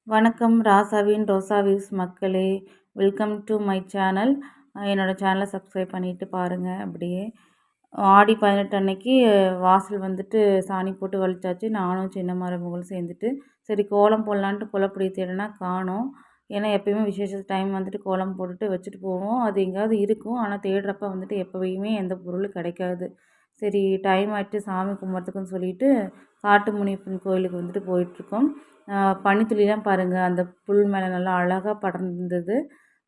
வணக்கம் ராசாவின் ரோசா வியூஸ் மக்களே. Welcome to my channel. என்னோடய சேனலை சப்ஸ்கிரைப் பண்ணிவிட்டு பாருங்கள். அப்படியே ஆடி 18 அன்னைக்கு வாசல் வந்துட்டு சாணி போட்டு வலிச்சாச்சு. நானும் சின்ன மருமகளும் சேர்ந்துட்டு சரி கோலம் போடலான்ட்டு குலப்படி தேடினா காணோம். ஏன்னா எப்பயுமே விசேஷ டைம் வந்துட்டு கோலம் போட்டுட்டு வச்சுட்டு போவோம். அது எங்கேயாவது இருக்கும். ஆனால் தேடுறப்ப வந்துட்டு எப்போயுமே எந்த பொருளும் கிடைக்காது. சரி டைம் ஆகிட்டு சாமி கும்பிட்றதுக்குன்னு சொல்லிட்டு காட்டு முனியப்பன் கோயிலுக்கு வந்துட்டு போயிட்டுருக்கோம். பனித்துளிலாம் பாருங்கள், அந்த புல் மேலே நல்லா அழகாக படர்ந்திருந்தது.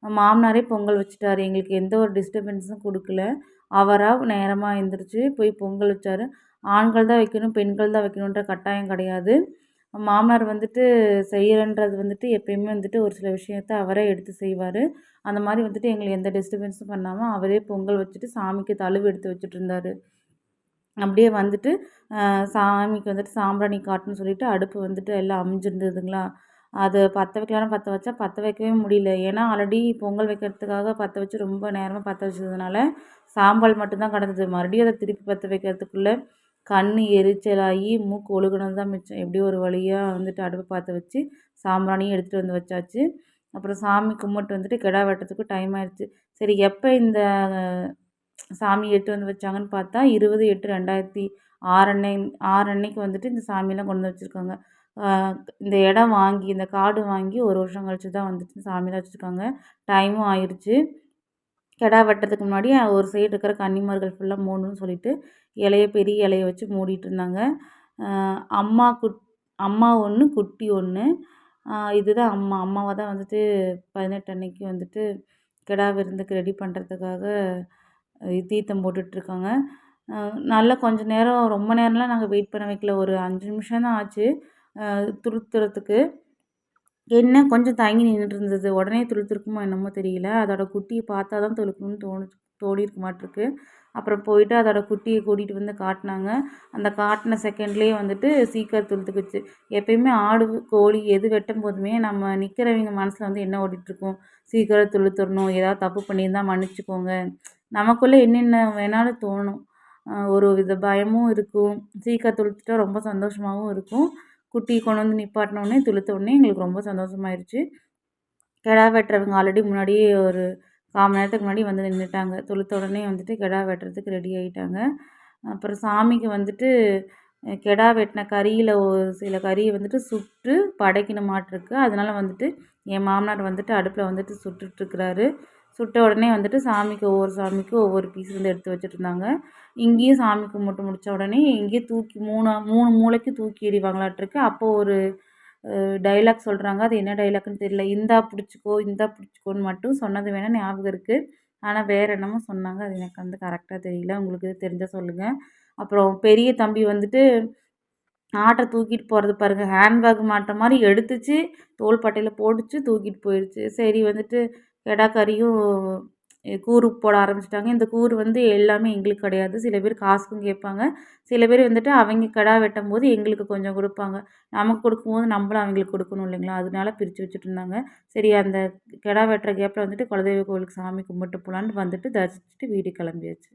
மாமனாரே பொங்கல் வச்சுட்டாரு. எங்களுக்கு எந்த ஒரு டிஸ்டர்பன்ஸும் கொடுக்கல. அவராக நேரமாக எழுந்திரிச்சு போய் பொங்கல் வச்சார். ஆண்கள் தான் வைக்கணும், பெண்கள் தான் வைக்கணுன்ற கட்டாயம் கிடையாது. மாமனார் வந்துட்டு செய்கிறன்றது வந்துட்டு எப்பயுமே வந்துட்டு ஒரு சில விஷயத்த அவரே எடுத்து செய்வார். அந்த மாதிரி வந்துட்டு எங்களுக்கு எந்த டிஸ்டர்பன்ஸும் பண்ணாமல் அவரே பொங்கல் வச்சுட்டு சாமிக்கு தழுவு எடுத்து வச்சுட்டு இருந்தார். அப்படியே வந்துட்டு சாமிக்கு வந்துட்டு சாம்பிராணி காட்டுன்னு சொல்லிட்டு அடுப்பு வந்துட்டு எல்லாம் அமைஞ்சிருந்ததுங்களா, அது பற்ற வைக்கலான்னு பற்ற வச்சா பற்ற வைக்கவே முடியல. ஏன்னா ஆல்ரெடி பொங்கல் வைக்கிறதுக்காக பற்ற வச்சு ரொம்ப நேரமாக பற்ற வச்சதுனால சாம்பல் மட்டும்தான் கிடந்தது. மறுபடியும் அதை திருப்பி பற்ற வைக்கிறதுக்குள்ளே கண் எரிச்சலாகி மூக்கு ஒழுகுனது தான் மிச்சம். எப்படியோ ஒரு வழியாக வந்துட்டு அடுப்பு பற்ற வச்சு சாம்பிராணியும் எடுத்துகிட்டு வந்து வச்சாச்சு. அப்புறம் சாமி கும்பிட்டு வந்துட்டு கிடா வெட்டுறதுக்கு டைம் ஆயிடுச்சு. சரி எப்போ இந்த சாமி எட்டு வந்து வச்சாங்கன்னு பார்த்தா 20/8/2006 அன்னைக்கு வந்துட்டு இந்த சாமியெல்லாம் கொண்டு வந்து வச்சுருக்காங்க. இந்த இடம் வாங்கி இந்த காடு வாங்கி 1 வருஷம் கழிச்சு தான் வந்துட்டு சாமியெல்லாம் வச்சுருக்காங்க. டைமும் ஆயிடுச்சு. கிடா வெட்டுறதுக்கு முன்னாடி ஒரு சைடு இருக்கிற கன்னிமார்கள் ஃபுல்லாக மூடணும்னு சொல்லிட்டு பெரிய இலைய வச்சு மூடிட்டு இருந்தாங்க. அம்மா அம்மா 1 குட்டி 1. இதுதான் அம்மாவை தான் வந்துட்டு 18 அன்னைக்கு வந்துட்டு கிடா விருந்துக்கு ரெடி பண்ணுறதுக்காக தீர்த்தம் போட்டுட்ருக்காங்க. நல்லா கொஞ்சம் நேரம் ரொம்ப நேரம்லாம் நாங்கள் வெயிட் பண்ண வைக்கல. ஒரு 5 நிமிஷம் தான் ஆச்சு துளுத்துறதுக்கு. என்ன கொஞ்சம் தயங்கி நின்றுட்டுருந்தது. உடனே துளுத்துருக்குமோ என்னமோ தெரியல. அதோட குட்டியை பார்த்தா தான் துளுக்கணும்னு தோணியிருக்க மாட்டிருக்கு. அப்புறம் போயிட்டு அதோட குட்டியை கூட்டிகிட்டு வந்து காட்டினாங்க. அந்த காட்டின செகண்ட்லேயே வந்துட்டு சீக்கிரம் துளுத்துக்குச்சு. எப்பயுமே ஆடு, கோழி எது வெட்டும் போதுமே நம்ம நிற்கிறவங்க மனசில் வந்து என்ன ஓடிட்டுருக்கும், சீக்கிரம் துளுத்துறணும், ஏதாவது தப்பு பண்ணியிருந்தா மன்னிச்சுக்கோங்க, நமக்குள்ளே என்னென்ன வேணாலும் தோணும். ஒரு வித பயமும் இருக்கும். சீக்கிரம் துளுத்துட்டா ரொம்ப சந்தோஷமாகவும் இருக்கும். குட்டியை கொண்டு வந்து நிப்பாட்டினோடனே துளுத்த உடனே எங்களுக்கு ரொம்ப சந்தோஷமாயிருச்சு. கிடா வெட்டுறவங்க ஆல்ரெடி முன்னாடியே ஒரு 1/4 மணி நேரத்துக்கு முன்னாடி வந்து நின்றுட்டாங்க. துளுத்த உடனே வந்துட்டு கிடா வெட்டுறதுக்கு ரெடி ஆகிட்டாங்க. அப்புறம் சாமிக்கு வந்துட்டு கிடா வெட்டின கறியில் ஒரு சில கறியை வந்துட்டு சுட்டு படைக்கணுமாட்டிருக்கு. அதனால் வந்துட்டு என் மாமனார் வந்துட்டு அடுப்பில் வந்துட்டு சுட்டுட்ருக்கிறாரு. சுட்ட உடனே வந்துட்டு சாமிக்கு ஒவ்வொரு சாமிக்கும் ஒவ்வொரு பீஸ் வந்து எடுத்து வச்சுட்ருந்தாங்க. இங்கேயும் சாமி கும்பிட்டு முடித்த உடனே இங்கேயும் தூக்கி 3 மூலைக்கும் தூக்கி எறிவாங்களாட்டிருக்கு. அப்போது ஒரு டைலாக் சொல்கிறாங்க. அது என்ன டைலாக்னு தெரியல. இந்தா பிடிச்சிக்கோ, இந்தா பிடிச்சிக்கோன்னு மட்டும் சொன்னது வேணால் ஞாபகம் இருக்குது. ஆனால் வேறு என்னமோ சொன்னாங்க. அது எனக்கு வந்து கரெக்டாக தெரியல. உங்களுக்கு எது தெரிஞ்சால் சொல்லுங்கள். அப்புறம் பெரிய தம்பி வந்துட்டு ஆட்டை தூக்கிட்டு போகிறது பாருங்கள். ஹேண்ட்பேக் மாட்டுற மாதிரி எடுத்துச்சு, தோள்பட்டையில் போட்டுச்சு, தூக்கிட்டு போயிடுச்சு. சரி வந்துட்டு கெடா கறியும் கூறு போட ஆரம்பிச்சிட்டாங்க. இந்த கூறு வந்து எல்லாமே எங்களுக்கு கிடையாது. சில பேர் காசுக்கும் கேட்பாங்க. சில பேர் வந்துட்டு அவங்க கிடா வெட்டும்போது எங்களுக்கு கொஞ்சம் கொடுப்பாங்க. நமக்கு கொடுக்கும்போது நம்மளும் அவங்களுக்கு கொடுக்கணும் இல்லைங்களா? அதனால பிரித்து வச்சுட்டுருந்தாங்க. சரி அந்த கிடா வெட்டுற கேப்பில் வந்துட்டு குலதெய்வ கோவிலுக்கு சாமி கும்பிட்டு போகலான்ட்டு வந்துட்டு தரிசிச்சுட்டு வீட்டுக்கு கிளம்பியாச்சு.